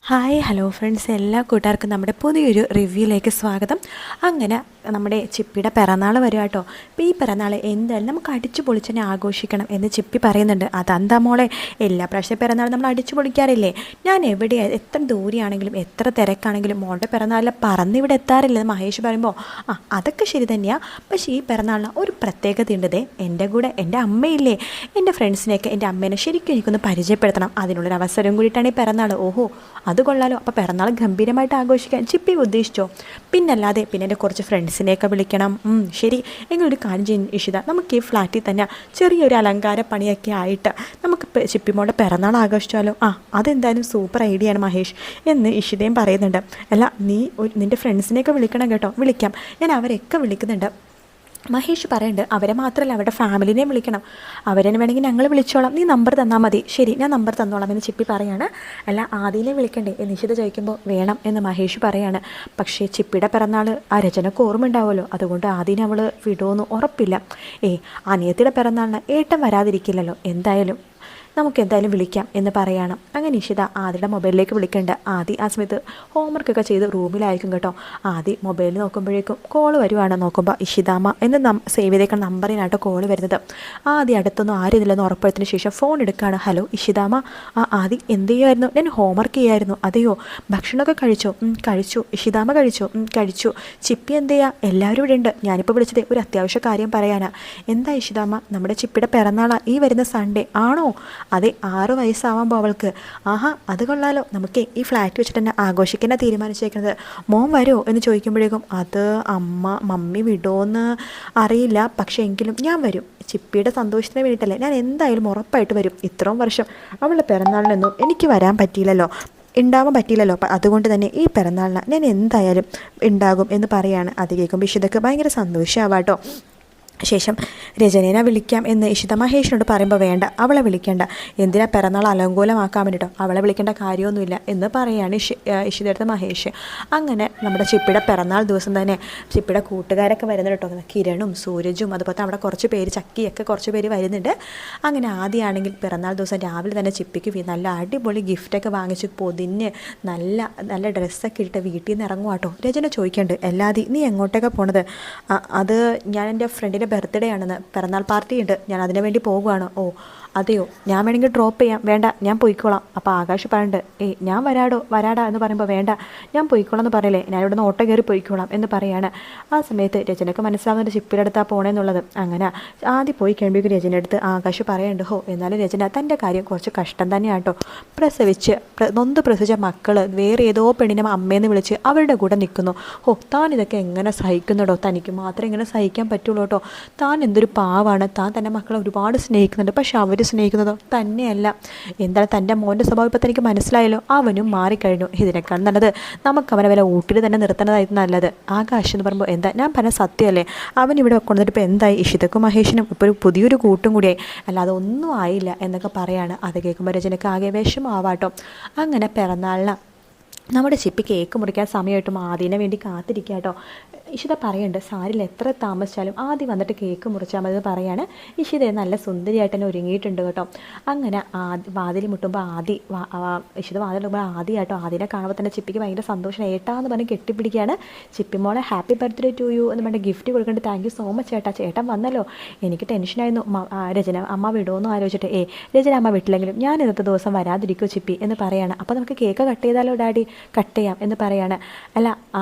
Hi hello friends, എല്ലാ കൂട്ടുകാർക്കും നമ്മുടെ പുതിയൊരു റിവ്യൂയിലേക്ക് സ്വാഗതം. അങ്ങനെ നമ്മുടെ ചിപ്പിയുടെ പിറന്നാൾ വരും കേട്ടോ. അപ്പോൾ ഈ പിറന്നാൾ എന്തായാലും നമുക്ക് അടിച്ചു പൊളിച്ച് തന്നെ ആഘോഷിക്കണം എന്ന് ചിപ്പി പറയുന്നുണ്ട്. അതെന്താ മോളെ, എല്ലാ പ്രാവശ്യം പിറന്നാൾ നമ്മൾ അടിച്ചു പൊളിക്കാറില്ലേ? ഞാൻ എത്ര ദൂരെയാണെങ്കിലും എത്ര തിരക്കാണെങ്കിലും മോളുടെ പിറന്നാളിൽ പറന്നിവിടെ എത്താറില്ല എന്ന് മഹേഷ് പറയുമ്പോൾ അതൊക്കെ ശരി തന്നെയാണ്. പക്ഷേ ഈ പിറന്നാളിന് ഒരു പ്രത്യേകത ഉണ്ടതേ. എൻ്റെ കൂടെ എൻ്റെ അമ്മയില്ലേ, എൻ്റെ ഫ്രണ്ട്സിനെയൊക്കെ എൻ്റെ അമ്മേനെ ശരിക്കും എനിക്കൊന്ന് പരിചയപ്പെടുത്തണം. അതിനുള്ളൊരു അവസരം കൂടിയിട്ടാണ് ഈ പിറന്നാൾ. ഓഹോ, അത് കൊള്ളാലോ. അപ്പോൾ പിറന്നാൾ ഗംഭീരമായിട്ട് ആഘോഷിക്കാൻ ചിപ്പി ഉദ്ദേശിച്ചോ? പിന്നല്ലാതെ പിന്നെ എൻ്റെ കുറച്ച് ഫ്രണ്ട്സിനെയൊക്കെ വിളിക്കണം. ശരി, എങ്ങളൊരു കാര്യം ചെയ്യും ഇഷിത, നമുക്ക് ഈ ഫ്ലാറ്റിൽ തന്നെ ചെറിയൊരു അലങ്കാര പണിയൊക്കെ ആയിട്ട് നമുക്ക് ചിപ്പിമോളുടെ പിറന്നാൾ ആഘോഷിച്ചാലോ? അതെന്തായാലും സൂപ്പർ ഐഡിയ ആണ് മഹേഷ് എന്ന് ഇഷിതയും പറയുന്നുണ്ട്. അല്ല, നീ നിൻ്റെ ഫ്രണ്ട്സിനെയൊക്കെ വിളിക്കണം കേട്ടോ. വിളിക്കാം, ഞാൻ അവരെയൊക്കെ വിളിക്കുന്നുണ്ട്. മഹേഷ് പറയുന്നുണ്ട് അവരെ മാത്രമല്ല അവരുടെ ഫാമിലിനെയും വിളിക്കണം. അവരെ വേണമെങ്കിൽ ഞങ്ങൾ വിളിച്ചോളാം, നീ നമ്പർ തന്നാൽ മതി. ശരി, ഞാൻ നമ്പർ തന്നോളാം എന്ന് ചിപ്പി പറയാണ്. അല്ല, ആദ്യമേ വിളിക്കണ്ടേ എന്ന് നിഷിത ചോദിക്കുമ്പോൾ വേണം എന്ന് മഹേഷ് പറയാണ്. പക്ഷേ ചിപ്പിയുടെ പിറന്നാൾ ആ രചനക്ക് ഓർമ്മ ഉണ്ടാവുമല്ലോ, അതുകൊണ്ട് ആദ്യം അവൾ വിടുമെന്ന് ഉറപ്പില്ല. അനിയത്തിയുടെ പിറന്നാളിന് ഏട്ടൻ വരാതിരിക്കില്ലല്ലോ, എന്തായാലും നമുക്ക് എന്തായാലും വിളിക്കാം എന്ന് പറയണം. അങ്ങനെ നിഷിത ആദിയുടെ മൊബൈലിലേക്ക് വിളിക്കേണ്ട. ആദി ആ സമയത്ത് ഹോംവർക്കൊക്കെ ചെയ്ത് റൂമിലായിരിക്കും കേട്ടോ. ആദി മൊബൈലിൽ നോക്കുമ്പോഴേക്കും കോൾ വരുവാണ്. നോക്കുമ്പോൾ ഇഷിതാമ്മ എന്ന് സേവ് ചെയ്തേക്കുന്ന നമ്പറിനാട്ടോ കോൾ വരുന്നത്. ആദി അടുത്തൊന്നും ആരും ഇതില്ലെന്ന് ഉറപ്പെടുത്തിന് ശേഷം ഫോൺ എടുക്കുകയാണ്. ഹലോ ഇഷിതാമ്മ. ആദി എന്ത് ചെയ്യുമായിരുന്നു? ഞാൻ ഹോംവർക്ക് ചെയ്യായിരുന്നു. അതെയോ, ഭക്ഷണമൊക്കെ കഴിച്ചോ? കഴിച്ചു. ഇഷിതാമ്മ കഴിച്ചോ? കഴിച്ചു. ചിപ്പി എന്ത് ചെയ്യുക? എല്ലാവരും ഇവിടെ ഉണ്ട്. ഞാനിപ്പോൾ വിളിച്ചത് ഒരു അത്യാവശ്യ കാര്യം പറയാനാ. എന്താ ഇഷിതാമ്മ? നമ്മുടെ ചിപ്പിയുടെ പിറന്നാളാ ഈ വരുന്ന സൺഡേ. ആണോ? അതെ, 6 വയസ്സാവാമ്പോൾ അവൾക്ക്. അത് കൊള്ളാലോ, നമുക്ക് ഈ ഫ്ലാറ്റ് വെച്ചിട്ട് തന്നെ ആഘോഷിക്കാൻ തീരുമാനിച്ചേക്കുന്നത്. മോൻ വരുമോ എന്ന് ചോദിക്കുമ്പോഴേക്കും അത് മമ്മി വിടുമോയെന്ന് അറിയില്ല, പക്ഷേ എങ്കിലും ഞാൻ വരും. ചിപ്പിയുടെ സന്തോഷത്തിന് വേണ്ടിയിട്ടല്ലേ, ഞാൻ എന്തായാലും ഉറപ്പായിട്ട് വരും. ഇത്രയും വർഷം അവളുടെ പിറന്നാളിനൊന്നും എനിക്ക് വരാൻ പറ്റിയില്ലല്ലോ, ഉണ്ടാവാൻ പറ്റിയില്ലല്ലോ. അതുകൊണ്ട് തന്നെ ഈ പിറന്നാളിന് ഞാൻ എന്തായാലും ഉണ്ടാകും എന്ന് പറയാണ്. അത് കേൾക്കുമ്പോൾ ഇഷിതക്ക് ഭയങ്കര സന്തോഷമാവാട്ടോ. ശേഷം രചനേനെ വിളിക്കാം എന്ന് ഇഷിത മഹേഷിനോട് പറയുമ്പോൾ വേണ്ട, അവളെ വിളിക്കേണ്ട, എന്തിനാ പിറന്നാൾ അലങ്കോലമാക്കാൻ വേണ്ടിയിട്ടോ, അവളെ വിളിക്കേണ്ട കാര്യമൊന്നുമില്ല എന്ന് പറയുകയാണ് ഇഷിതടുത്ത് മഹേഷ്. അങ്ങനെ നമ്മുടെ ചിപ്പിയുടെ പിറന്നാൾ ദിവസം തന്നെ ചിപ്പിയുടെ കൂട്ടുകാരൊക്കെ വരുന്നുണ്ട് കേട്ടോ. കിരണും സൂരജും അതുപോലെ അവിടെ കുറച്ച് പേര്, ചക്കിയൊക്കെ കുറച്ച് പേര് വരുന്നുണ്ട്. അങ്ങനെ ആദ്യമാണെങ്കിൽ പിറന്നാൾ ദിവസം രാവിലെ തന്നെ ചിപ്പിക്ക് നല്ല അടിപൊളി ഗിഫ്റ്റൊക്കെ വാങ്ങിച്ച് പൊതിഞ്ഞ് നല്ല നല്ല ഡ്രസ്സൊക്കെ ഇട്ട് വീട്ടിൽ നിന്ന് ഇറങ്ങും കേട്ടോ. രചന ചോദിക്കുന്നുണ്ട്, എല്ലാതി നീ എങ്ങോട്ടൊക്കെ പോണത്? അത് ഞാൻ എൻ്റെ ഫ്രണ്ടിൻ്റെ ബർത്ത്ഡേ ആണെന്ന്, പിറന്നാൾ പാർട്ടി ഉണ്ട്, ഞാൻ അതിനു വേണ്ടി പോകുവാണ്. ഓ അതെയോ, ഞാൻ വേണമെങ്കിൽ ഡ്രോപ്പ് ചെയ്യാം. വേണ്ട, ഞാൻ പോയിക്കോളാം. അപ്പോൾ ആകാശ് പറയുന്നുണ്ട്, ഞാൻ വരാടാ എന്ന് പറയുമ്പോൾ വേണ്ട, ഞാൻ പോയിക്കോളാം എന്ന് പറയല്ലേ, ഞാൻ ഇവിടെ നിന്ന് ഓട്ടോ കയറി പോയിക്കോളാം എന്ന് പറയാണ്. ആ സമയത്ത് രചനക്ക് മനസ്സിലാവുന്നൊരു ചിപ്പിയുടെ അടുത്താണ് പോണേന്നുള്ളത്. അങ്ങനെ ആദ്യം പോയി കഴിയുമ്പോഴേക്കും രചന അടുത്ത് ആകാശ് പറയുന്നുണ്ട്, എന്നാലും രചന തൻ്റെ കാര്യം കുറച്ച് കഷ്ടം തന്നെയാണ് കേട്ടോ. നൊന്ത് പ്രസവിച്ച മക്കൾ വേറെ ഏതോ പെണ്ണിനെ അമ്മയെന്ന് വിളിച്ച് അവരുടെ കൂടെ നിൽക്കുന്നു. താൻ ഇതൊക്കെ എങ്ങനെ സഹിക്കുന്നുണ്ടോ? തനിക്ക് മാത്രമേ ഇങ്ങനെ സഹിക്കാൻ പറ്റുള്ളൂ കേട്ടോ. താൻ എന്തൊരു പാവാണ്. താൻ തൻ്റെ മക്കളെ ഒരുപാട് സ്നേഹിക്കുന്നുണ്ട്, പക്ഷെ അവർ സ്നേഹിക്കുന്നതോ തന്നെയല്ല. എന്താണ് തൻ്റെ മോൻ്റെ സ്വഭാവം ഇപ്പം തനിക്ക് മനസ്സിലായല്ലോ, അവനും മാറിക്കഴിഞ്ഞു. ഇതിനേക്കാൾ നല്ലത് നമുക്ക് അവനെ വല്ല ഊട്ടിൽ തന്നെ നിർത്തുന്നതായിരുന്നു നല്ലത്. ആകാശ് എന്ന് പറയുമ്പോൾ എന്താ, ഞാൻ പറഞ്ഞ സത്യമല്ലേ, അവൻ ഇവിടെ കൊണ്ടുവന്നിട്ട് ഇപ്പോൾ എന്തായി? ഇഷിതക്കും മഹേഷിനും ഇപ്പോൾ ഒരു പുതിയൊരു കൂട്ടും കൂടിയായി, അല്ലാതെ ഒന്നും ആയില്ല എന്നൊക്കെ പറയാണ്. അത് കേൾക്കുമ്പോൾ രചനക്ക് ആകെ വിഷമാവാട്ടോ. അങ്ങനെ പിറന്നാളിന് നമ്മുടെ ചിപ്പി കേക്ക് മുറിക്കാൻ സമയമായിട്ടും ആദ്യനെ വേണ്ടി കാത്തിരിക്കുക കേട്ടോ. ഇഷിത പറയുന്നുണ്ട്, സാരില്ല, എത്ര താമസിച്ചാലും ആദ്യം വന്നിട്ട് കേക്ക് മുറിച്ചാൽ മതി എന്ന് പറയാണ്. ഇഷിത നല്ല സുന്ദരിയായിട്ട് തന്നെ ഒരുങ്ങിയിട്ടുണ്ട് കേട്ടോ. അങ്ങനെ വാതിൽ മുട്ടുമ്പോൾ ഇഷിത വാതിൽ മുട്ടുമ്പോൾ ആദ്യമായിട്ടോ ആദ്യനെ കാണുമ്പോൾ തന്നെ ചിപ്പിക്ക് ഭയങ്കര സന്തോഷം. ഏട്ടാന്ന് പറഞ്ഞ് കെട്ടിപ്പിടിക്കുകയാണ്. ചിപ്പി മോളെ ഹാപ്പി ബർത്ത്ഡേ ടു യു എന്ന് പറഞ്ഞിട്ട് ഗിഫ്റ്റ് കൊടുക്കേണ്ട. താങ്ക് യു സോ മച്ച് ചേട്ടാ, ചേട്ടൻ വന്നല്ലോ, എനിക്ക് ടെൻഷനായിരുന്നു. രചന അമ്മ വിടുമെന്ന് ആലോചിച്ചിട്ട് രചന അമ്മ വിട്ടില്ലെങ്കിലും ഞാൻ ഇന്നത്തെ ദിവസം വരാതിരിക്കുമോ ചിപ്പി എന്ന് പറയാണ്. അപ്പോൾ നമുക്ക് കേക്ക് കട്ട് ചെയ്താലോ ഡാഡി? കട്ട് ചെയ്യാം എന്ന് പറയാണ്. അല്ല,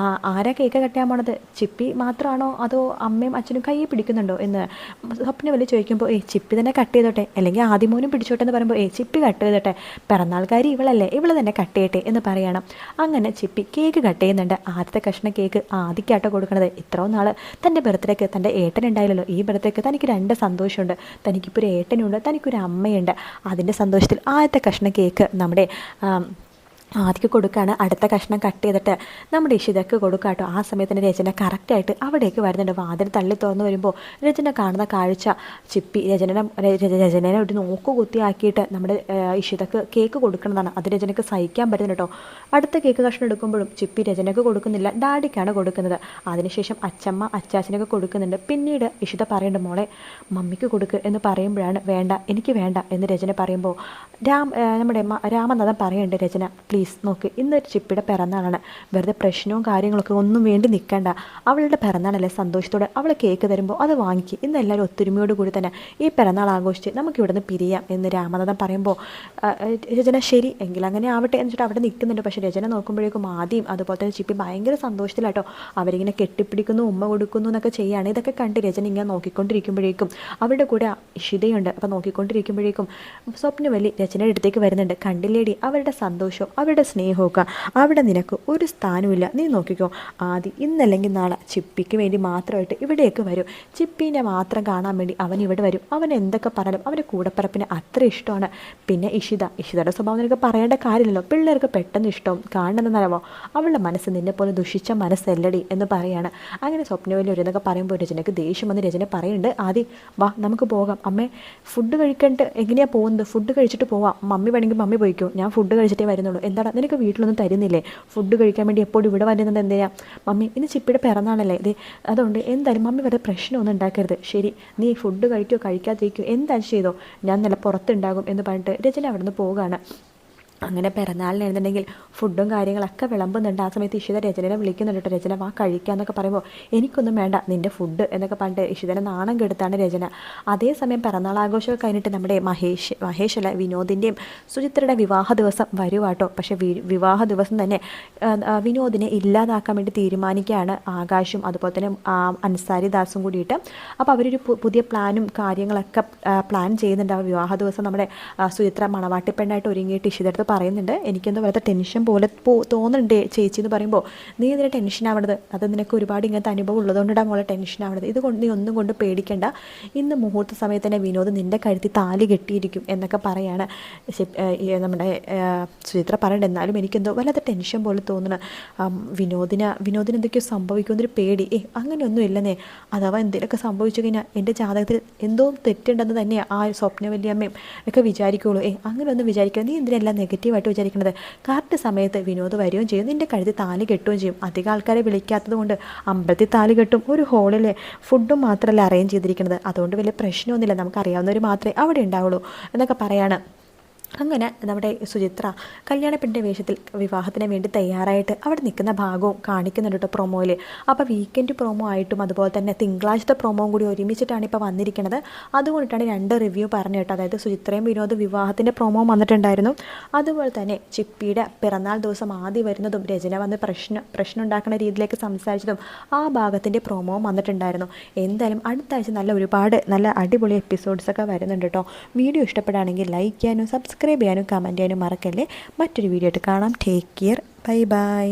ആരാ കേക്ക് കട്ട് ചെയ്യാൻ പോണത്? ചിപ്പി മാത്രമാണോ അതോ അമ്മയും അച്ഛനും കൈ പിടിക്കുന്നുണ്ടോ എന്ന് സ്വപ്ന വലിയ ചോദിക്കുമ്പോൾ ചിപ്പി തന്നെ കട്ട് ചെയ്തോട്ടെ, അല്ലെങ്കിൽ ആദ്യമോനും പിടിച്ചോട്ടെ എന്ന് പറയുമ്പോൾ ചിപ്പി കട്ട് ചെയ്തോട്ടെ, പിറന്നാൾക്കാരി ഇവളല്ലേ, ഇവള് തന്നെ കട്ട് ചെയ്യട്ടെ എന്ന് പറയണം. അങ്ങനെ ചിപ്പി കേക്ക് കട്ട് ചെയ്യുന്നുണ്ട്. ആദ്യത്തെ കഷ്ണം കേക്ക് ആദ്യക്കാട്ടോ കൊടുക്കണത്. ഇത്രയും നാൾ തൻ്റെ ബർത്ത്ഡേക്ക് തൻ്റെ ഏട്ടൻ ഉണ്ടായില്ലല്ലോ, ഈ ബർത്ത്ഡേക്ക് തനിക്ക് 2 സന്തോഷമുണ്ട്. തനിക്കിപ്പോൾ ഒരു ഏട്ടനുണ്ട്, തനിക്കൊരു അമ്മയുണ്ട്. അതിൻ്റെ സന്തോഷത്തിൽ ആദ്യത്തെ കഷ്ണം കേക്ക് നമ്മുടെ ആദ്യം കൊടുക്കുകയാണ്. അടുത്ത കഷ്ണം കട്ട് ചെയ്തിട്ട് നമ്മുടെ ഇഷിതക്ക് കൊടുക്കുക കേട്ടോ. ആ സമയത്തിന് രചന കറക്റ്റായിട്ട് അവിടേക്ക് വരുന്നുണ്ട്. വാതിൽ തള്ളി തുറന്ന് വരുമ്പോൾ രചന കാണുന്ന കാഴ്ച ചിപ്പി രചനനെ ഒരു നോക്കുകുത്തിയാക്കിയിട്ട് നമ്മുടെ ഇഷിതക്ക് കേക്ക് കൊടുക്കുന്നതാണ്. അത് രചനക്ക് സഹിക്കാൻ പറ്റുന്നു കേട്ടോ. അടുത്ത കേക്ക് കഷ്ണം എടുക്കുമ്പോഴും ചിപ്പി രചനക്ക് കൊടുക്കുന്നില്ല, ഡാഡിക്കാണ് കൊടുക്കുന്നത്. അതിനുശേഷം അച്ഛമ്മ അച്ചാച്ചനൊക്കെ കൊടുക്കുന്നുണ്ട്. പിന്നീട് ഇഷിത പറയുന്നുണ്ട്, മോളെ മമ്മിക്ക് കൊടുക്ക് എന്ന് പറയുമ്പോഴാണ് വേണ്ട, എനിക്ക് വേണ്ട എന്ന് രചന പറയുമ്പോൾ നമ്മുടെ രാമനാഥൻ പറയുന്നുണ്ട്, രചന പ്ലീസ് പ്ലീസ് നോക്ക്, ഇന്നൊരു ചിപ്പിയുടെ പിറന്നാളാണ്, വെറുതെ പ്രശ്നവും കാര്യങ്ങളൊക്കെ ഒന്നും വേണ്ടി നിൽക്കണ്ട, അവളുടെ പിറന്നാളല്ലേ, സന്തോഷത്തോടെ അവൾ കേക്ക് തരുമ്പോൾ അത് വാങ്ങിക്കുക, ഇന്ന് എല്ലാവരും ഒത്തൊരുമയോട് കൂടി തന്നെ ഈ പിറന്നാൾ ആഘോഷിച്ച് നമുക്ക് ഇവിടുന്ന് പിരിയാം എന്ന് രാമനാഥൻ പറയുമ്പോൾ രചന ശരി എങ്കിൽ അങ്ങനെ ആവട്ടെ എന്ന് വെച്ചിട്ട് അവിടെ നിൽക്കുന്നുണ്ട്. പക്ഷേ രചന നോക്കുമ്പോഴേക്കും ആദ്യം അതുപോലെ തന്നെ ചിപ്പി ഭയങ്കര സന്തോഷത്തിലാട്ടോ, അവരിങ്ങനെ കെട്ടിപ്പിടിക്കുന്നു, ഉമ്മ കൊടുക്കുന്നു എന്നൊക്കെ ചെയ്യുകയാണ്. ഇതൊക്കെ കണ്ട് രചന ഇങ്ങനെ നോക്കിക്കൊണ്ടിരിക്കുമ്പോഴേക്കും അവരുടെ കൂടെ ഇഷിതയുണ്ട്. അപ്പോൾ നോക്കിക്കൊണ്ടിരിക്കുമ്പോഴേക്കും സ്വപ്നവല്ലി രചനയുടെ അടുത്തേക്ക് വരുന്നുണ്ട്. കണ്ടില്ലേടി അവരുടെ സന്തോഷവും അവരുടെ സ്നേഹമൊക്കെ, അവിടെ നിനക്ക് ഒരു സ്ഥാനമില്ല, നീ നോക്കിക്കോ, ആദ്യം ഇന്നല്ലെങ്കിൽ നാളെ ചിപ്പിക്ക് വേണ്ടി മാത്രമായിട്ട് ഇവിടേക്ക് വരും, ചിപ്പീനെ മാത്രം കാണാൻ വേണ്ടി അവൻ ഇവിടെ വരും, അവൻ എന്തൊക്കെ പറഞ്ഞാലും അവൻ്റെ കൂടപ്പിറപ്പിന് അത്ര ഇഷ്ടമാണ്. പിന്നെ ഇഷിതയുടെ സ്വഭാവം നിനക്ക് പറയേണ്ട കാര്യമില്ലല്ലോ, പിള്ളേർക്ക് പെട്ടെന്ന് ഇഷ്ടവും കാണണമെന്നറിയാമോ, അവളുടെ മനസ്സ് നിന്നെ പോലെ ദുഷിച്ച മനസ്സല്ലടി എന്ന് പറയാണ്. അങ്ങനെ സ്വപ്നവല്ലി ഒരു പറയുമ്പോൾ രചനയ്ക്ക് ദേഷ്യം വന്ന് രചന പറയുന്നുണ്ട്, ആദ്യം വാ നമുക്ക് പോകാം, അമ്മേ ഫുഡ് കഴിക്കേണ്ട എങ്ങനെയാണ് പോകുന്നത്, ഫുഡ് കഴിച്ചിട്ട് പോവാം, മമ്മി വേണമെങ്കിൽ മമ്മി പോയിക്കോ, ഞാൻ ഫുഡ് കഴിച്ചിട്ടേ വരുന്നുള്ളൂ, എന്താണ് നിനക്ക് വീട്ടിലൊന്നും തരുന്നില്ലേ, ഫുഡ് കഴിക്കാൻ വേണ്ടി എപ്പോഴും ഇവിടെ വരുന്നത് എന്തിനാ മമ്മി, ഇന്ന് ചിപ്പിയുടെ പിറന്നാളല്ലേ ഇത്, അതുകൊണ്ട് എന്തായാലും മമ്മി വെറുതെ പ്രശ്നമൊന്നും ഉണ്ടാക്കരുത്, ശരി നീ ഫുഡ് കഴിക്കോ കഴിക്കാതിരിക്കോ എന്തായാലും ചെയ്തോ, ഞാൻ നല്ല പുറത്തുണ്ടാകും എന്ന് പറഞ്ഞിട്ട് രചന അവിടെ നിന്ന് പോവുകയാണ്. അങ്ങനെ പിറന്നാളിനെഴുന്നുണ്ടെങ്കിൽ ഫുഡും കാര്യങ്ങളൊക്കെ വിളമ്പുന്നുണ്ട്. ആ സമയത്ത് ഇഷിത രചനനെ വിളിക്കുന്നുണ്ട് കേട്ടോ, രചന വാ കഴിക്കാമെന്നൊക്കെ പറയുമ്പോൾ എനിക്കൊന്നും വേണ്ട നിൻ്റെ ഫുഡ് എന്നൊക്കെ പറഞ്ഞിട്ട് ഇഷിതനെ നാണം കെടുത്താണ് രചന. അതേസമയം പിറന്നാൾ ആഘോഷമൊക്കെ കഴിഞ്ഞിട്ട് നമ്മുടെ മഹേഷ് അല്ല വിനോദിൻ്റെയും സുചിത്രയുടെ വിവാഹ ദിവസം വരുവാട്ടോ. പക്ഷേ വിവാഹ ദിവസം തന്നെ വിനോദിനെ ഇല്ലാതാക്കാൻ വേണ്ടി തീരുമാനിക്കുകയാണ് ആകാശും അതുപോലെ തന്നെ അൻസാരി ദാസും കൂടിയിട്ട്. അപ്പോൾ അവരൊരു പുതിയ പ്ലാനും കാര്യങ്ങളൊക്കെ പ്ലാൻ ചെയ്യുന്നുണ്ട്. ആ വിവാഹ ദിവസം നമ്മുടെ സുചിത്ര മണവാട്ടിപ്പെണ്ണായിട്ട് ഒരുങ്ങിയിട്ട് ഇഷിതടുത്ത് പറയുന്നുണ്ട്, എനിക്കെന്തോ വലത്തെ ടെൻഷൻ പോലെ തോന്നുന്നുണ്ട് ചേച്ചി എന്ന് പറയുമ്പോൾ, നീ ഇതിന് ടെൻഷൻ ആവണത്, അത് നിനക്ക് ഒരുപാട് ഇങ്ങനത്തെ അനുഭവം ഉള്ളതുകൊണ്ടാണ് മോളെ ടെൻഷൻ ആവണത്, ഇതുകൊണ്ട് നീ ഒന്നും കൊണ്ട് പേടിക്കേണ്ട, ഇന്ന് മുഹൂർത്ത സമയത്ത് തന്നെ വിനോദ് നിൻ്റെ കഴുത്തിൽ താലി കെട്ടിയിരിക്കും എന്നൊക്കെ പറയാണ് നമ്മുടെ സുചിത്ര പറയണ്ട. എന്നാലും എനിക്കെന്തോ വല്ലാത്ത ടെൻഷൻ പോലെ തോന്നണം, വിനോദിന് എന്തൊക്കെയോ സംഭവിക്കുമെന്നൊരു പേടി, അങ്ങനെയൊന്നും ഇല്ലെന്നേ, അഥവാ എന്തെങ്കിലുമൊക്കെ സംഭവിച്ചു കഴിഞ്ഞാൽ എൻ്റെ ജാതകത്തിൽ എന്തോ തെറ്റുണ്ടെന്ന് തന്നെയാണ് ആ സ്വപ്നവല്യമ്മയും ഒക്കെ വിചാരിക്കുകയുള്ളൂ. അങ്ങനെയൊന്നും വിചാരിക്കുക, നീ എന്തിനെല്ലാം നെഗറ്റീവായിട്ട് വിചാരിക്കുന്നത്, കറക്റ്റ് സമയത്ത് വിനോദ് വരികയും ചെയ്യും, നിൻ്റെ കഴുത്തിൽ താലി കെട്ടുകയും ചെയ്യും, അധികം ആൾക്കാരെ വിളിക്കാത്തത് കൊണ്ട് അമ്പലത്തിൽ താലി കെട്ടും, ഒരു ഹോളിൽ ഫുഡും മാത്രമല്ല അറേഞ്ച് ചെയ്തിരിക്കുന്നത്, അതുകൊണ്ട് വലിയ പ്രശ്നമൊന്നുമില്ല, നമുക്കറിയാവുന്നവർ മാത്രമേ അവിടെ ഉണ്ടാവുള്ളൂ എന്നൊക്കെ പറയാണ്. അങ്ങനെ നമ്മുടെ സുചിത്ര കല്യാണപ്പെണ്ണിൻ്റെ വേഷത്തിൽ വിവാഹത്തിന് വേണ്ടി തയ്യാറായിട്ട് അവിടെ നിൽക്കുന്ന ഭാഗവും കാണിക്കുന്നുണ്ട് കേട്ടോ പ്രൊമോയിൽ. അപ്പോൾ വീക്കെൻഡ് പ്രൊമോ ആയിട്ടും അതുപോലെ തന്നെ തിങ്കളാഴ്ചത്തെ പ്രൊമോയും കൂടി ഒരുമിച്ചിട്ടാണ് ഇപ്പോൾ വന്നിരിക്കുന്നത്. അതുകൊണ്ടിട്ടാണ് 2 റിവ്യൂ പറഞ്ഞു കേട്ടോ. അതായത് സുചിത്രയും വിനോദ് വിവാഹത്തിൻ്റെ പ്രൊമോ വന്നിട്ടുണ്ടായിരുന്നു, അതുപോലെ തന്നെ ചിപ്പിയുടെ പിറന്നാൾ ദിവസം ആദ്യം വരുന്നതും രചന വന്ന് പ്രശ്നം ഉണ്ടാക്കുന്ന രീതിയിലേക്ക് സംസാരിച്ചതും ആ ഭാഗത്തിൻ്റെ പ്രൊമോ വന്നിട്ടുണ്ടായിരുന്നു. എന്തായാലും അടുത്ത ആഴ്ച ഒരുപാട് നല്ല അടിപൊളി എപ്പിസോഡ്സൊക്കെ വരുന്നുണ്ട് കേട്ടോ. വീഡിയോ ഇഷ്ടപ്പെടുകയാണെങ്കിൽ ലൈക്ക് ചെയ്യാനും സബ്സ്ക്രൈബ് ചെയ്യാനും കമൻറ്റ് ചെയ്യാനും മറക്കല്ലേ. മറ്റൊരു വീഡിയോ ആയിട്ട് കാണാം. Take care, bye bye.